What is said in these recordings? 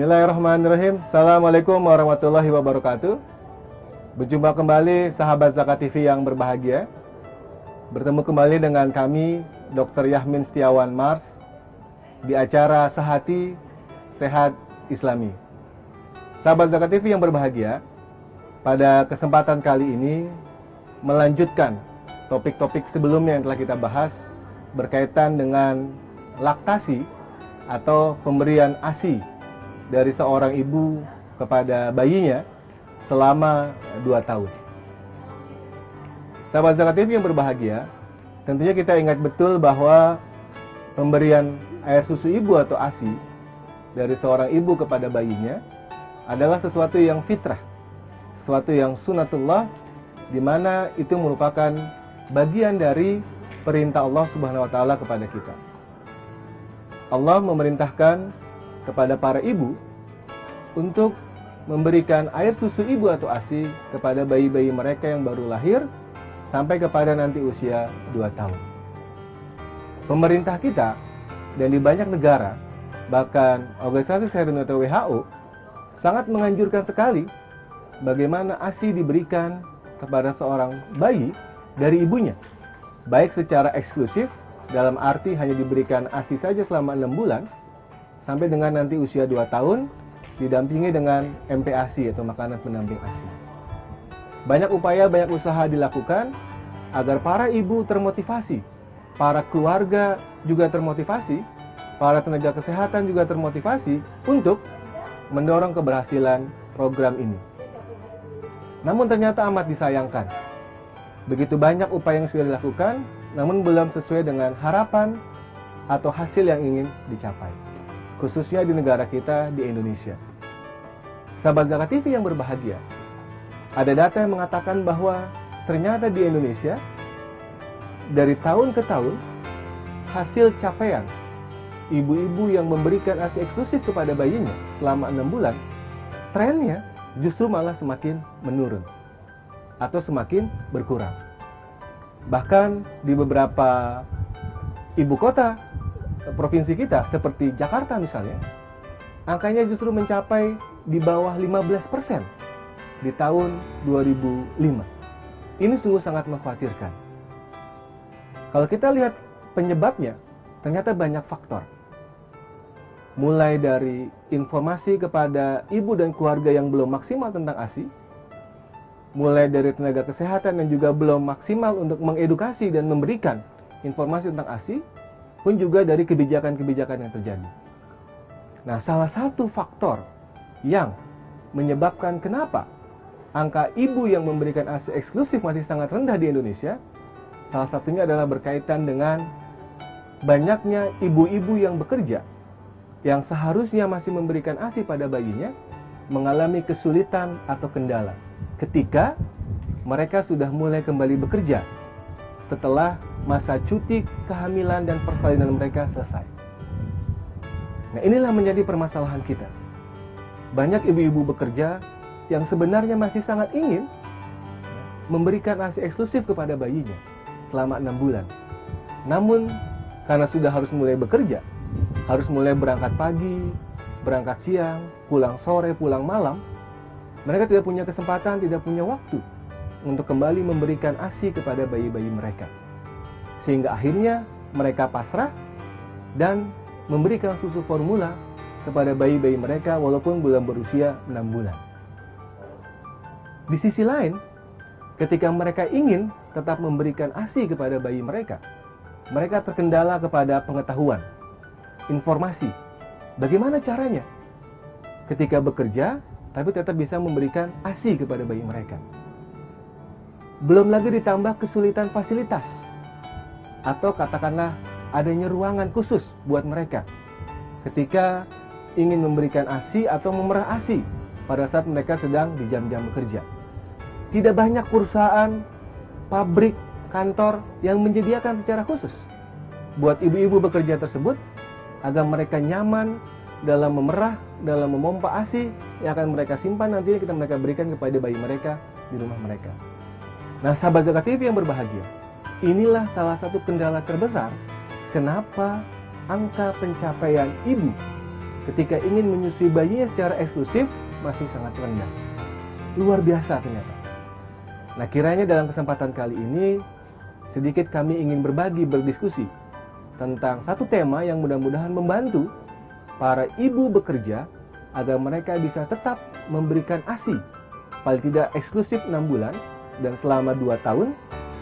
Bismillahirrahmanirrahim. Assalamualaikum warahmatullahi wabarakatuh. Berjumpa kembali sahabat Zakat TV yang berbahagia. Bertemu kembali dengan kami, Dr. Yahmin Setiawan Mars, di acara Sehati Sehat Islami. Sahabat Zakat TV yang berbahagia, pada kesempatan kali ini melanjutkan topik-topik sebelumnya yang telah kita bahas berkaitan dengan laktasi atau pemberian ASI dari seorang ibu kepada bayinya selama 2 tahun. Sahabat Zakat TV yang berbahagia, tentunya kita ingat betul bahwa pemberian air susu ibu atau ASI dari seorang ibu kepada bayinya adalah sesuatu yang fitrah, sesuatu yang sunatullah, di mana itu merupakan bagian dari perintah Allah Subhanahu wa taala kepada kita. Allah memerintahkan kepada para ibu untuk memberikan air susu ibu atau ASI kepada bayi-bayi mereka yang baru lahir sampai kepada nanti usia 2 tahun. Pemerintah kita dan di banyak negara, bahkan Organisasi Kesehatan atau WHO, sangat menganjurkan sekali bagaimana ASI diberikan kepada seorang bayi dari ibunya, baik secara eksklusif, dalam arti hanya diberikan ASI saja selama 6 bulan, sampai dengan nanti usia 2 tahun, didampingi dengan MPASI atau makanan pendamping ASI. Banyak upaya, banyak usaha dilakukan agar para ibu termotivasi, para keluarga juga termotivasi, para tenaga kesehatan juga termotivasi untuk mendorong keberhasilan program ini. Namun ternyata amat disayangkan, begitu banyak upaya yang sudah dilakukan, namun belum sesuai dengan harapan atau hasil yang ingin dicapai, khususnya di negara kita, di Indonesia. Sahabat Zakat TV yang berbahagia, ada data yang mengatakan bahwa ternyata di Indonesia, dari tahun ke tahun, hasil capaian ibu-ibu yang memberikan ASI eksklusif kepada bayinya selama 6 bulan, trennya justru malah semakin menurun atau semakin berkurang. Bahkan di beberapa ibu kota provinsi kita seperti Jakarta misalnya, angkanya justru mencapai di bawah 15% di tahun 2005. Ini sungguh sangat mengkhawatirkan. Kalau kita lihat penyebabnya, ternyata banyak faktor. Mulai dari informasi kepada ibu dan keluarga yang belum maksimal tentang ASI, mulai dari tenaga kesehatan yang juga belum maksimal untuk mengedukasi dan memberikan informasi tentang ASI, pun juga dari kebijakan-kebijakan yang terjadi. Nah, salah satu faktor yang menyebabkan kenapa angka ibu yang memberikan ASI eksklusif masih sangat rendah di Indonesia, salah satunya adalah berkaitan dengan banyaknya ibu-ibu yang bekerja, yang seharusnya masih memberikan ASI pada bayinya, mengalami kesulitan atau kendala ketika mereka sudah mulai kembali bekerja setelah masa cuti kehamilan dan persalinan mereka selesai. Nah, inilah menjadi permasalahan kita. Banyak ibu-ibu bekerja yang sebenarnya masih sangat ingin memberikan ASI eksklusif kepada bayinya selama 6 bulan. Namun, karena sudah harus mulai bekerja, harus mulai berangkat pagi, berangkat siang, pulang sore, pulang malam, mereka tidak punya kesempatan, tidak punya waktu untuk kembali memberikan ASI kepada bayi-bayi mereka. Sehingga akhirnya mereka pasrah dan memberikan susu formula kepada bayi-bayi mereka walaupun belum berusia 6 bulan. Di sisi lain, ketika mereka ingin tetap memberikan ASI kepada bayi mereka, mereka terkendala kepada pengetahuan, informasi. Bagaimana caranya? Ketika bekerja, tapi tetap bisa memberikan ASI kepada bayi mereka. Belum lagi ditambah kesulitan fasilitas, atau katakanlah adanya ruangan khusus buat mereka ketika ingin memberikan ASI atau memerah ASI pada saat mereka sedang di jam-jam bekerja. Tidak banyak perusahaan, pabrik, kantor yang menyediakan secara khusus buat ibu-ibu bekerja tersebut agar mereka nyaman dalam memerah, dalam memompa ASI yang akan mereka simpan nantinya kita mereka berikan kepada bayi mereka di rumah mereka. Nah, sahabat Zakat TV yang berbahagia, inilah salah satu kendala terbesar kenapa angka pencapaian ibu ketika ingin menyusui bayinya secara eksklusif masih sangat rendah. Luar biasa ternyata. Nah, kiranya dalam kesempatan kali ini sedikit kami ingin berdiskusi tentang satu tema yang mudah-mudahan membantu para ibu bekerja agar mereka bisa tetap memberikan ASI paling tidak eksklusif 6 bulan dan selama 2 tahun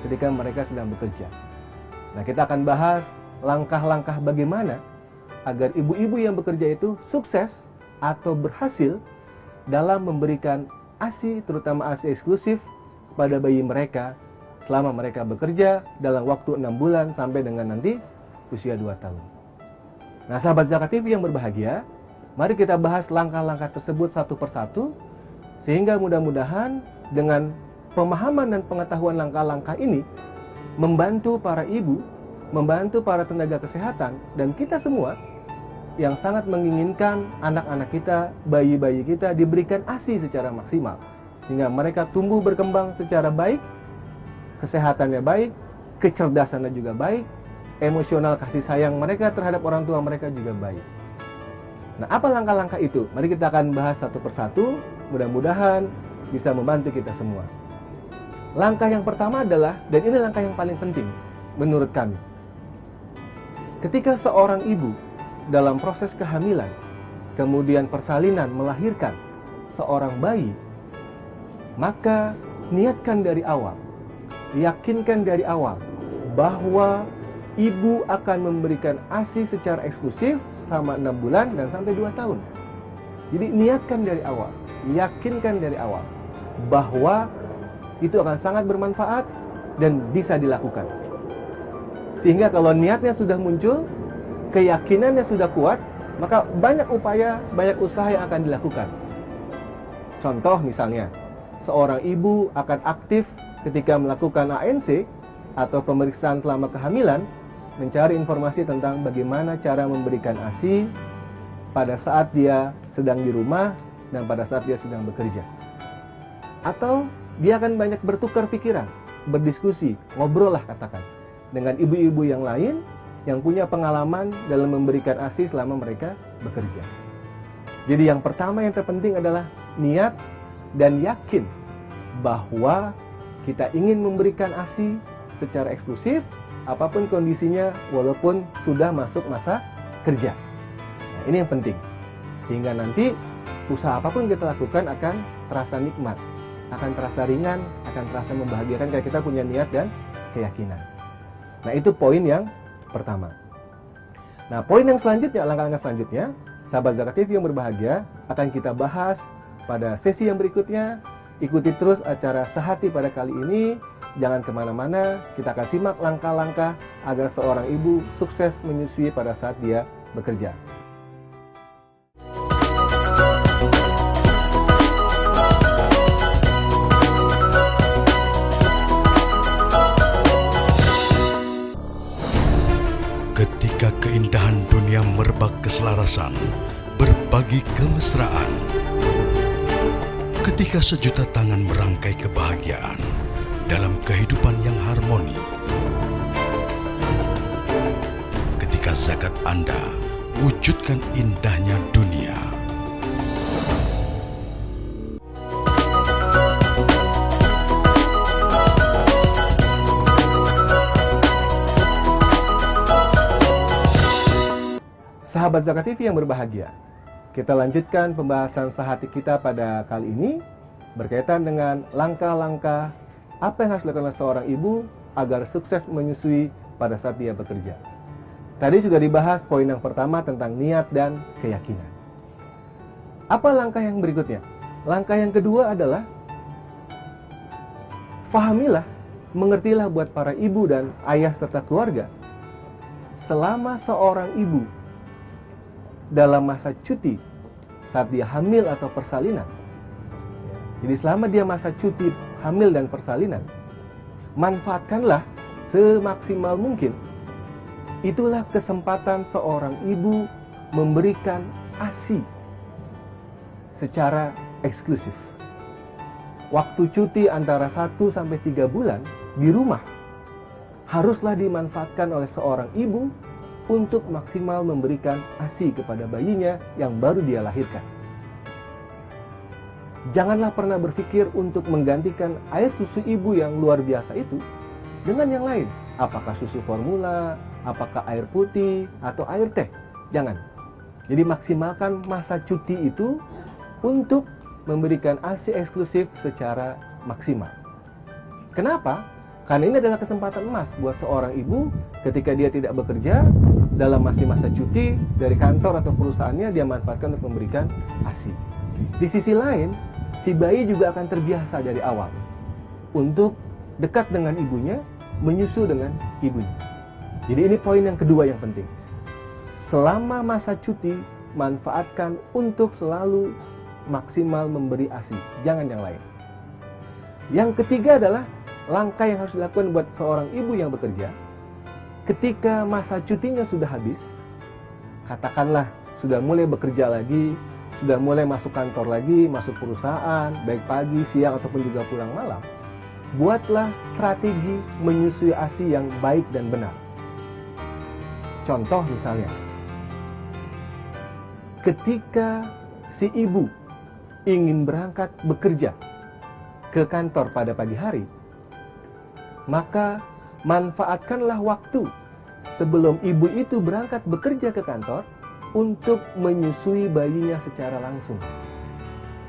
ketika mereka sedang bekerja. Nah, kita akan bahas langkah-langkah bagaimana agar ibu-ibu yang bekerja itu sukses atau berhasil dalam memberikan ASI, terutama ASI eksklusif pada bayi mereka selama mereka bekerja dalam waktu 6 bulan sampai dengan nanti usia 2 tahun. Nah, sahabat Zakat TV yang berbahagia, mari kita bahas langkah-langkah tersebut satu persatu, sehingga mudah-mudahan dengan pemahaman dan pengetahuan langkah-langkah ini membantu para ibu, membantu para tenaga kesehatan, dan kita semua yang sangat menginginkan anak-anak kita, bayi-bayi kita diberikan ASI secara maksimal, sehingga mereka tumbuh berkembang secara baik, kesehatannya baik, kecerdasannya juga baik, emosional kasih sayang mereka terhadap orang tua mereka juga baik. Nah, apa langkah-langkah itu? Mari kita akan bahas satu persatu, mudah-mudahan bisa membantu kita semua. Langkah yang pertama adalah, dan ini langkah yang paling penting menurut kami. Ketika seorang ibu dalam proses kehamilan, kemudian persalinan melahirkan seorang bayi, maka niatkan dari awal, yakinkan dari awal bahwa ibu akan memberikan ASI secara eksklusif selama 6 bulan dan sampai 2 tahun. Jadi niatkan dari awal, yakinkan dari awal bahwa itu akan sangat bermanfaat dan bisa dilakukan. Sehingga kalau niatnya sudah muncul, keyakinannya sudah kuat, maka banyak upaya, banyak usaha yang akan dilakukan. Contoh misalnya, seorang ibu akan aktif ketika melakukan ANC atau pemeriksaan selama kehamilan, mencari informasi tentang bagaimana cara memberikan ASI pada saat dia sedang di rumah dan pada saat dia sedang bekerja. Atau dia akan banyak bertukar pikiran, berdiskusi, ngobrol lah katakan, dengan ibu-ibu yang lain yang punya pengalaman dalam memberikan ASI selama mereka bekerja. Jadi yang pertama yang terpenting adalah niat dan yakin bahwa kita ingin memberikan ASI secara eksklusif, apapun kondisinya, walaupun sudah masuk masa kerja. Nah, ini yang penting. Sehingga nanti usaha apapun kita lakukan akan terasa nikmat, akan terasa ringan, akan terasa membahagiakan karena kita punya niat dan keyakinan. Nah, itu poin yang pertama. Nah, poin yang selanjutnya, langkah-langkah selanjutnya, sahabat Zakat TV yang berbahagia, akan kita bahas pada sesi yang berikutnya. Ikuti terus acara Sehati pada kali ini. Jangan kemana-mana, kita akan simak langkah-langkah agar seorang ibu sukses menyusui pada saat dia bekerja. Ketika keindahan dunia merebak keselarasan, berbagi kemesraan. Ketika sejuta tangan merangkai kebahagiaan dalam kehidupan yang harmoni. Ketika zakat Anda wujudkan indahnya dunia. Sahabat Zakat TV yang berbahagia, kita lanjutkan pembahasan sehati kita pada kali ini berkaitan dengan langkah-langkah apa yang harus dilakukan oleh seorang ibu agar sukses menyusui pada saat dia bekerja. Tadi sudah dibahas poin yang pertama tentang niat dan keyakinan. Apa langkah yang berikutnya? Langkah yang kedua adalah fahamilah, mengertilah buat para ibu dan ayah serta keluarga. Selama seorang ibu dalam masa cuti saat dia hamil atau persalinan, jadi selama dia masa cuti hamil dan persalinan, manfaatkanlah semaksimal mungkin. Itulah kesempatan seorang ibu memberikan ASI secara eksklusif. Waktu cuti antara 1 sampai 3 bulan di rumah haruslah dimanfaatkan oleh seorang ibu untuk maksimal memberikan ASI kepada bayinya yang baru dia lahirkan. Janganlah pernah berpikir untuk menggantikan air susu ibu yang luar biasa itu dengan yang lain. Apakah susu formula, apakah air putih, atau air teh. Jangan. Jadi maksimalkan masa cuti itu untuk memberikan ASI eksklusif secara maksimal. Kenapa? Karena ini adalah kesempatan emas buat seorang ibu ketika dia tidak bekerja, dalam masih masa cuti dari kantor atau perusahaannya, dia manfaatkan untuk memberikan ASI. Di sisi lain, si bayi juga akan terbiasa dari awal untuk dekat dengan ibunya, menyusu dengan ibunya. Jadi ini poin yang kedua yang penting. Selama masa cuti, manfaatkan untuk selalu maksimal memberi ASI, jangan yang lain. Yang ketiga adalah langkah yang harus dilakukan buat seorang ibu yang bekerja. Ketika masa cutinya sudah habis, katakanlah sudah mulai bekerja lagi, sudah mulai masuk kantor lagi, masuk perusahaan, baik pagi, siang, ataupun juga pulang malam, buatlah strategi menyusui ASI yang baik dan benar. Contoh misalnya, ketika si ibu ingin berangkat bekerja ke kantor pada pagi hari, maka manfaatkanlah waktu sebelum ibu itu berangkat bekerja ke kantor untuk menyusui bayinya secara langsung.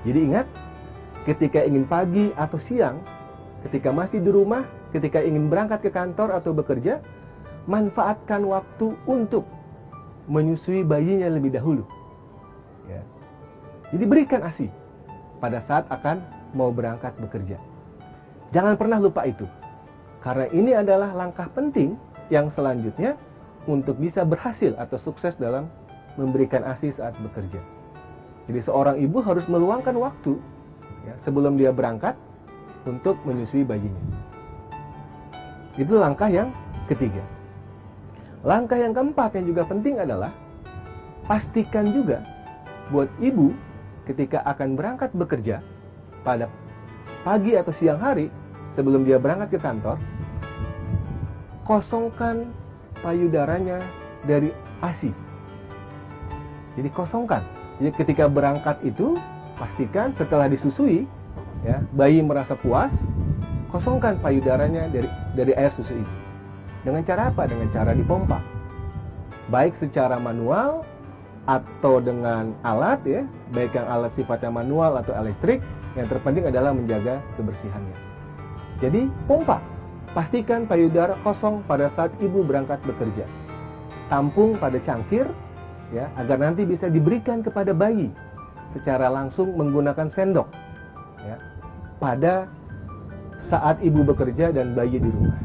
Jadi ingat, ketika ingin pagi atau siang, ketika masih di rumah, ketika ingin berangkat ke kantor atau bekerja, manfaatkan waktu untuk menyusui bayinya lebih dahulu. Ya. Jadi berikan ASI pada saat akan mau berangkat bekerja. Jangan pernah lupa itu. Karena ini adalah langkah penting yang selanjutnya untuk bisa berhasil atau sukses dalam memberikan ASI saat bekerja. Jadi seorang ibu harus meluangkan waktu ya, sebelum dia berangkat untuk menyusui bayinya. Itu langkah yang ketiga. Langkah yang keempat yang juga penting adalah pastikan juga buat ibu ketika akan berangkat bekerja pada pagi atau siang hari sebelum dia berangkat ke kantor, kosongkan payudaranya dari ASI. Jadi kosongkan. Jadi ketika berangkat itu, pastikan setelah disusui, ya, bayi merasa puas, kosongkan payudaranya dari air susu itu. Dengan cara apa? Dengan cara dipompa. Baik secara manual atau dengan alat, ya, baik yang alat sifatnya manual atau elektrik, yang terpenting adalah menjaga kebersihannya. Jadi pompa. Pastikan payudara kosong pada saat ibu berangkat bekerja. Tampung pada cangkir, ya, agar nanti bisa diberikan kepada bayi secara langsung menggunakan sendok, ya, pada saat ibu bekerja dan bayi di rumah.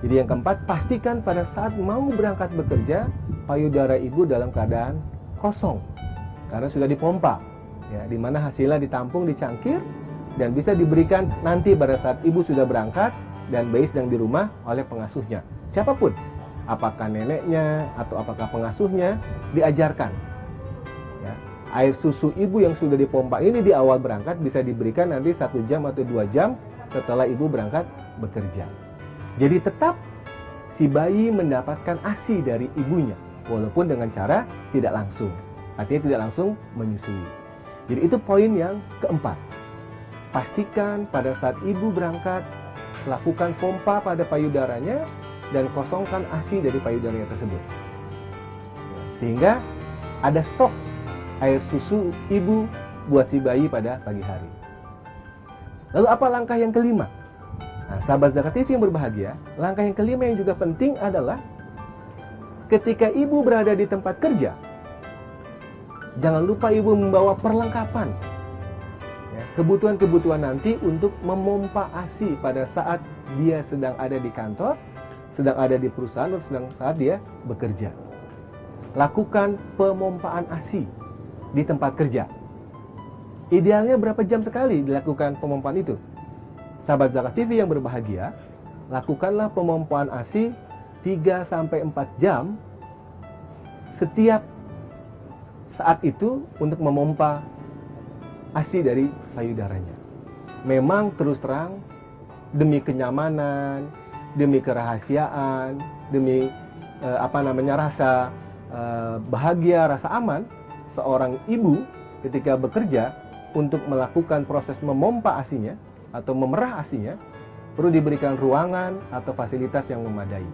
Jadi yang keempat, pastikan pada saat mau berangkat bekerja, payudara ibu dalam keadaan kosong karena sudah dipompa, ya, di mana hasilnya ditampung di cangkir dan bisa diberikan nanti pada saat ibu sudah berangkat dan bayi sedang di rumah oleh pengasuhnya. Siapapun, apakah neneknya atau apakah pengasuhnya, diajarkan. Ya, air susu ibu yang sudah dipompa ini di awal berangkat bisa diberikan nanti 1 jam atau 2 jam setelah ibu berangkat bekerja. Jadi tetap si bayi mendapatkan ASI dari ibunya, walaupun dengan cara tidak langsung. Artinya tidak langsung menyusui. Jadi itu poin yang keempat. Pastikan pada saat ibu berangkat, lakukan pompa pada payudaranya dan kosongkan ASI dari payudaranya tersebut. Sehingga ada stok air susu ibu buat si bayi pada pagi hari. Lalu apa langkah yang kelima? Nah, sahabat Zakat TV yang berbahagia, langkah yang kelima yang juga penting adalah ketika ibu berada di tempat kerja, jangan lupa ibu membawa perlengkapan. Kebutuhan-kebutuhan nanti untuk memompa ASI pada saat dia sedang ada di kantor, sedang ada di perusahaan, atau sedang saat dia bekerja. Lakukan pemompaan ASI di tempat kerja. Idealnya berapa jam sekali dilakukan pemompaan itu? Sahabat Zakat TV yang berbahagia, lakukanlah pemompaan ASI 3-4 jam setiap saat itu untuk memompa ASI dari payudaranya. Memang terus terang, demi kenyamanan, demi kerahasiaan, demi rasa bahagia, rasa aman seorang ibu ketika bekerja untuk melakukan proses memompa ASI-nya atau memerah ASI-nya, perlu diberikan ruangan atau fasilitas yang memadai.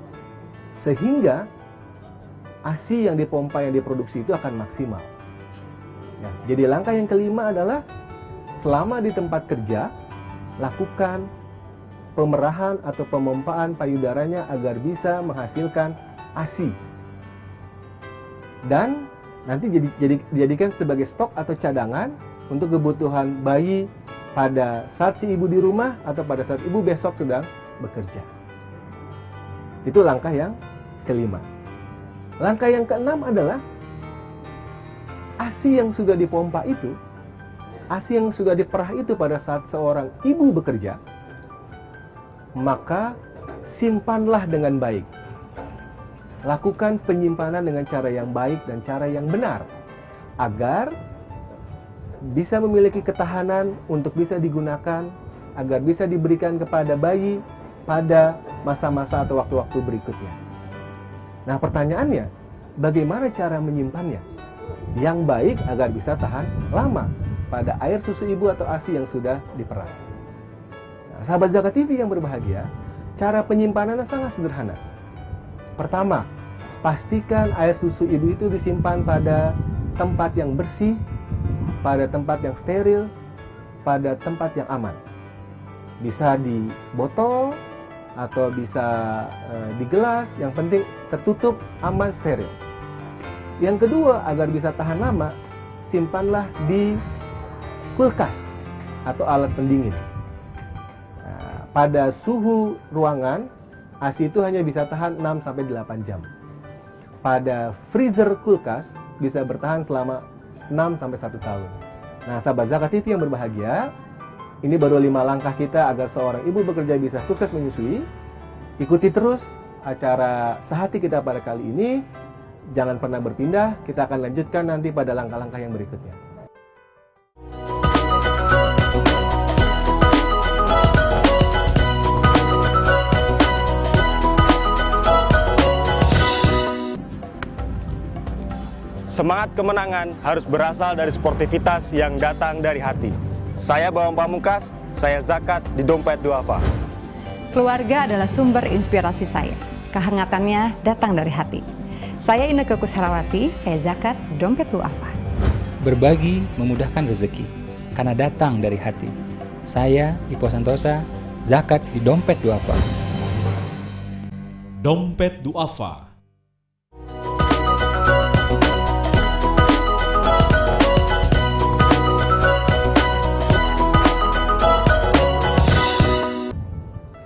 Sehingga ASI yang dipompa, yang diproduksi itu akan maksimal. Ya, jadi langkah yang kelima adalah selama di tempat kerja, lakukan pemerahan atau pemompaan payudaranya agar bisa menghasilkan ASI. Dan nanti dijadikan sebagai stok atau cadangan untuk kebutuhan bayi pada saat si ibu di rumah atau pada saat ibu besok sedang bekerja. Itu langkah yang kelima. Langkah yang keenam adalah ASI yang sudah dipompa itu, ASI yang sudah diperah itu pada saat seorang ibu bekerja, maka simpanlah dengan baik. Lakukan penyimpanan dengan cara yang baik dan cara yang benar, agar bisa memiliki ketahanan untuk bisa digunakan, agar bisa diberikan kepada bayi pada masa-masa atau waktu-waktu berikutnya. Nah, pertanyaannya, bagaimana cara menyimpannya yang baik agar bisa tahan lama pada air susu ibu atau ASI yang sudah diperah? Nah, sahabat Zakat TV yang berbahagia, cara penyimpanannya sangat sederhana. Pertama, pastikan air susu ibu itu disimpan pada tempat yang bersih, pada tempat yang steril, pada tempat yang aman. Bisa di botol atau bisa di gelas, yang penting tertutup, aman, steril. Yang kedua, agar bisa tahan lama, simpanlah di kulkas atau alat pendingin. Nah, pada suhu ruangan, ASI itu hanya bisa tahan 6-8 jam. Pada freezer kulkas bisa bertahan selama 6-1 tahun. Nah, sahabat Zakat TV yang berbahagia, ini baru 5 langkah kita agar seorang ibu bekerja bisa sukses menyusui. Ikuti terus acara Sehati kita pada kali ini. Jangan pernah berpindah, kita akan lanjutkan nanti pada langkah-langkah yang berikutnya. Semangat kemenangan harus berasal dari sportivitas yang datang dari hati. Saya Bawang Pamungkas, saya zakat di Dompet Duafa. Keluarga adalah sumber inspirasi saya. Kehangatannya datang dari hati. Saya Inneke Kusharawati, saya zakat di Dompet Duafa. Berbagi memudahkan rezeki, karena datang dari hati. Saya Ipo Santosa, zakat di Dompet Duafa. Dompet Duafa.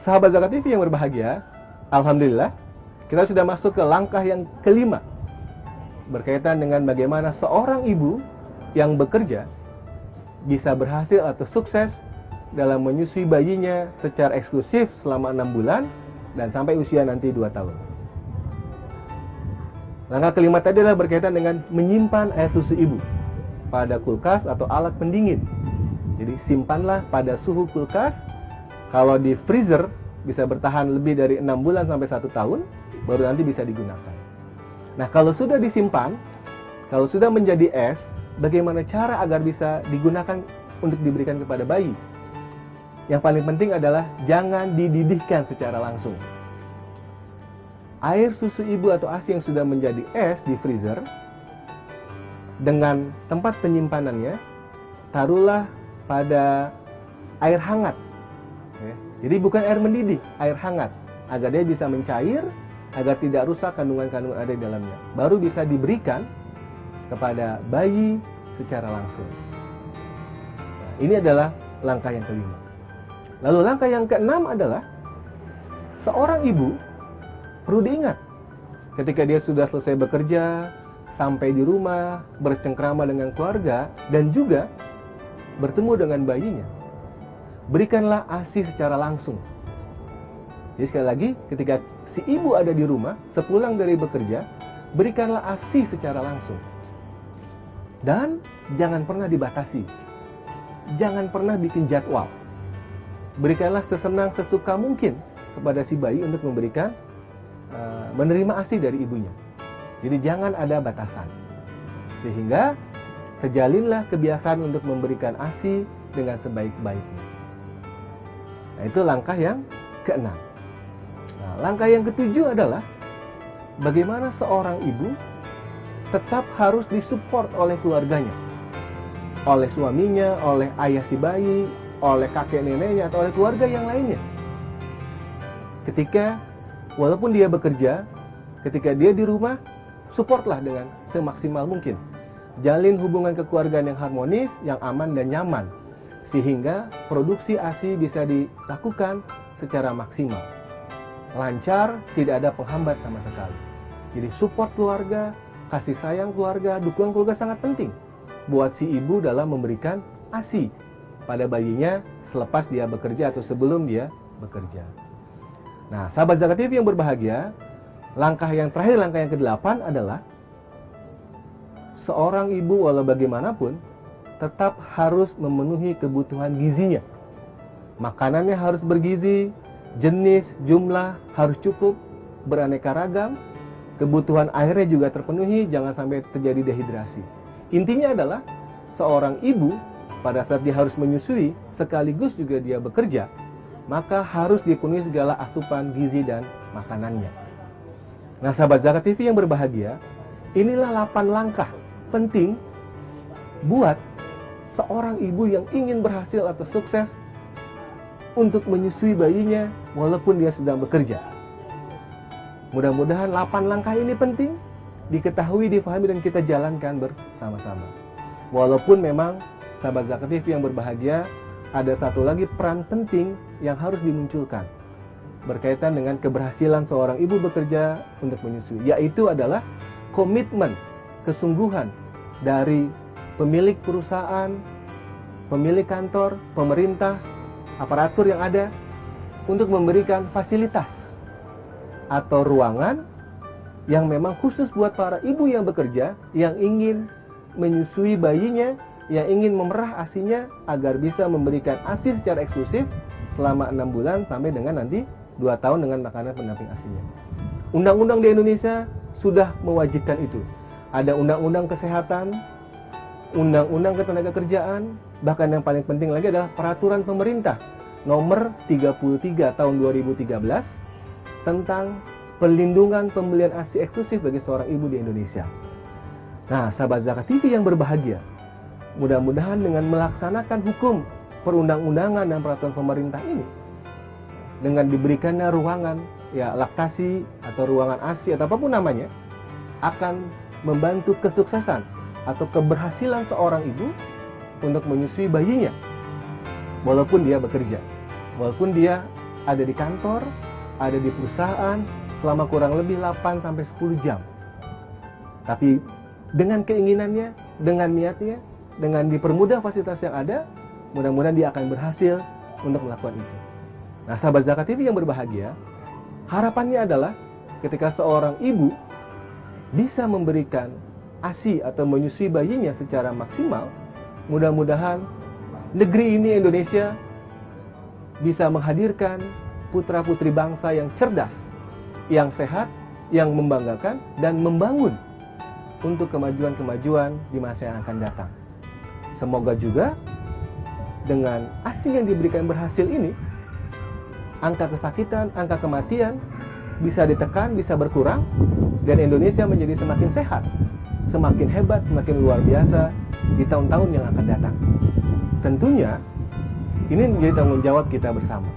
Sahabat Zakat TV yang berbahagia, alhamdulillah kita sudah masuk ke langkah yang kelima, berkaitan dengan bagaimana seorang ibu yang bekerja bisa berhasil atau sukses dalam menyusui bayinya secara eksklusif selama 6 bulan dan sampai usia nanti 2 tahun. Langkah kelima tadi adalah berkaitan dengan menyimpan air susu ibu pada kulkas atau alat pendingin. Jadi simpanlah pada suhu kulkas. Kalau di freezer bisa bertahan lebih dari 6 bulan sampai 1 tahun, baru nanti bisa digunakan. Nah, kalau sudah disimpan, kalau sudah menjadi es, bagaimana cara agar bisa digunakan untuk diberikan kepada bayi? Yang paling penting adalah jangan dididihkan secara langsung. Air susu ibu atau ASI yang sudah menjadi es di freezer, dengan tempat penyimpanannya, taruhlah pada air hangat. Ya. Jadi bukan air mendidih, air hangat, agar dia bisa mencair, agar tidak rusak kandungan-kandungan ada di dalamnya. Baru bisa diberikan kepada bayi secara langsung. Nah, ini adalah langkah yang kelima. Lalu langkah yang keenam adalah seorang ibu perlu diingat ketika dia sudah selesai bekerja, sampai di rumah, bercengkrama dengan keluarga, dan juga bertemu dengan bayinya. Berikanlah ASI secara langsung. Jadi sekali lagi, ketika si ibu ada di rumah, sepulang dari bekerja, berikanlah ASI secara langsung. Dan jangan pernah dibatasi. Jangan pernah bikin jadwal. Berikanlah sesenang sesuka mungkin kepada si bayi untuk memberikan menerima ASI dari ibunya. Jadi jangan ada batasan. Sehingga terjalinlah kebiasaan untuk memberikan ASI dengan sebaik-baiknya. Nah, itu langkah yang keenam. Nah, langkah yang ketujuh adalah bagaimana seorang ibu tetap harus disupport oleh keluarganya, oleh suaminya, oleh ayah si bayi, oleh kakek neneknya, atau oleh keluarga yang lainnya. Ketika walaupun dia bekerja, ketika dia di rumah, supportlah dengan semaksimal mungkin. Jalin hubungan kekeluargaan yang harmonis, yang aman dan nyaman, sehingga produksi ASI bisa dilakukan secara maksimal, lancar, tidak ada penghambat sama sekali. Jadi support keluarga, kasih sayang keluarga, dukungan keluarga sangat penting buat si ibu dalam memberikan ASI pada bayinya selepas dia bekerja atau sebelum dia bekerja. Nah, sahabat Zakat TV yang berbahagia, langkah yang terakhir, langkah yang ke-8 adalah seorang ibu walau bagaimanapun tetap harus memenuhi kebutuhan gizinya. Makanannya harus bergizi, jenis, jumlah harus cukup, beraneka ragam, kebutuhan airnya juga terpenuhi, jangan sampai terjadi dehidrasi. Intinya adalah seorang ibu pada saat dia harus menyusui sekaligus juga dia bekerja, maka harus dipenuhi segala asupan gizi dan makanannya. Nah, sahabat Zakat TV yang berbahagia, inilah 8 langkah penting buat seorang ibu yang ingin berhasil atau sukses untuk menyusui bayinya walaupun dia sedang bekerja. Mudah-mudahan 8 langkah ini penting diketahui, difahami, dan kita jalankan bersama-sama. Walaupun memang sahabat Zakat TV yang berbahagia, ada satu lagi peran penting yang harus dimunculkan berkaitan dengan keberhasilan seorang ibu bekerja untuk menyusui, yaitu adalah komitmen, kesungguhan dari pemilik perusahaan, pemilik kantor, pemerintah, aparatur yang ada untuk memberikan fasilitas atau ruangan yang memang khusus buat para ibu yang bekerja, yang ingin menyusui bayinya, yang ingin memerah ASINya agar bisa memberikan ASI secara eksklusif selama 6 bulan sampai dengan nanti 2 tahun dengan makanan pendamping ASINya. Undang-undang di Indonesia sudah mewajibkan itu. Ada undang-undang kesehatan, undang-undang ketenagakerjaan, bahkan yang paling penting lagi adalah peraturan pemerintah nomor 33 tahun 2013 tentang perlindungan pembelian ASI eksklusif bagi seorang ibu di Indonesia. Nah, sahabat Zakat TV yang berbahagia, mudah-mudahan dengan melaksanakan hukum perundang-undangan dan peraturan pemerintah ini, dengan diberikannya ruangan ya laktasi atau ruangan ASI atau apapun namanya, akan membantu kesuksesan atau keberhasilan seorang ibu untuk menyusui bayinya walaupun dia bekerja, walaupun dia ada di kantor, ada di perusahaan selama kurang lebih 8 sampai 10 jam. Tapi dengan keinginannya, dengan niatnya, dengan dipermudah fasilitas yang ada, mudah-mudahan dia akan berhasil untuk melakukan itu. Nah, sahabat Zakat TV yang berbahagia, harapannya adalah ketika seorang ibu bisa memberikan ASI atau menyusui bayinya secara maksimal, mudah-mudahan negeri ini, Indonesia, bisa menghadirkan putra-putri bangsa yang cerdas, yang sehat, yang membanggakan, dan membangun untuk kemajuan-kemajuan di masa yang akan datang. Semoga juga dengan ASI yang diberikan berhasil ini, angka kesakitan, angka kematian bisa ditekan, bisa berkurang, dan Indonesia menjadi semakin sehat, semakin hebat, semakin luar biasa di tahun-tahun yang akan datang. Tentunya ini menjadi tanggung jawab kita bersama.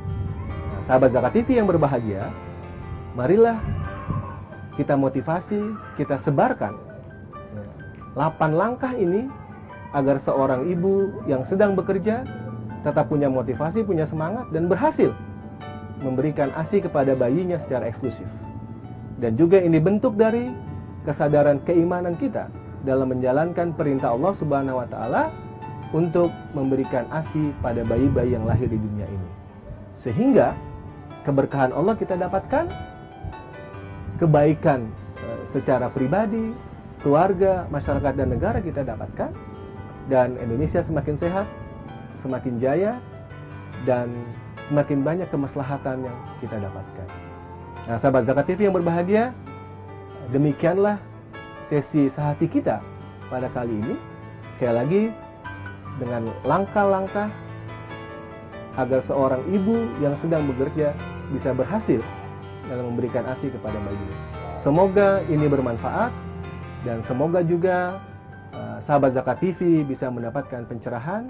Nah, sahabat Zakat TV yang berbahagia, marilah kita motivasi, kita sebarkan 8 langkah ini agar seorang ibu yang sedang bekerja tetap punya motivasi, punya semangat, dan berhasil memberikan ASI kepada bayinya secara eksklusif. Dan juga ini bentuk dari kesadaran keimanan kita dalam menjalankan perintah Allah Subhanahu wa Ta'ala untuk memberikan ASI pada bayi-bayi yang lahir di dunia ini. Sehingga keberkahan Allah kita dapatkan, kebaikan secara pribadi, keluarga, masyarakat, dan negara kita dapatkan, dan Indonesia semakin sehat, semakin jaya, dan semakin banyak kemaslahatan yang kita dapatkan. Nah, sahabat Zakat TV yang berbahagia, demikianlah sesi sehati kita pada kali ini. Sekali lagi, dengan langkah-langkah agar seorang ibu yang sedang bekerja bisa berhasil dalam memberikan ASI kepada bayinya. Semoga ini bermanfaat, dan semoga juga sahabat Zakat TV bisa mendapatkan pencerahan,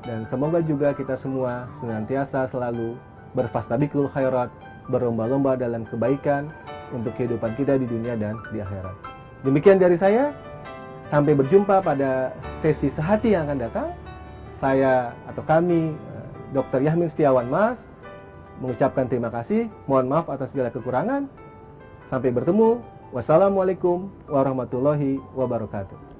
dan semoga juga kita semua senantiasa selalu berfastabiqul khairat, berlomba-lomba dalam kebaikan untuk kehidupan kita di dunia dan di akhirat. Demikian dari saya, sampai berjumpa pada sesi sehati yang akan datang. Saya atau kami, Dr. Yahmin Setiawan Mas, mengucapkan terima kasih, mohon maaf atas segala kekurangan. Sampai bertemu, wassalamualaikum warahmatullahi wabarakatuh.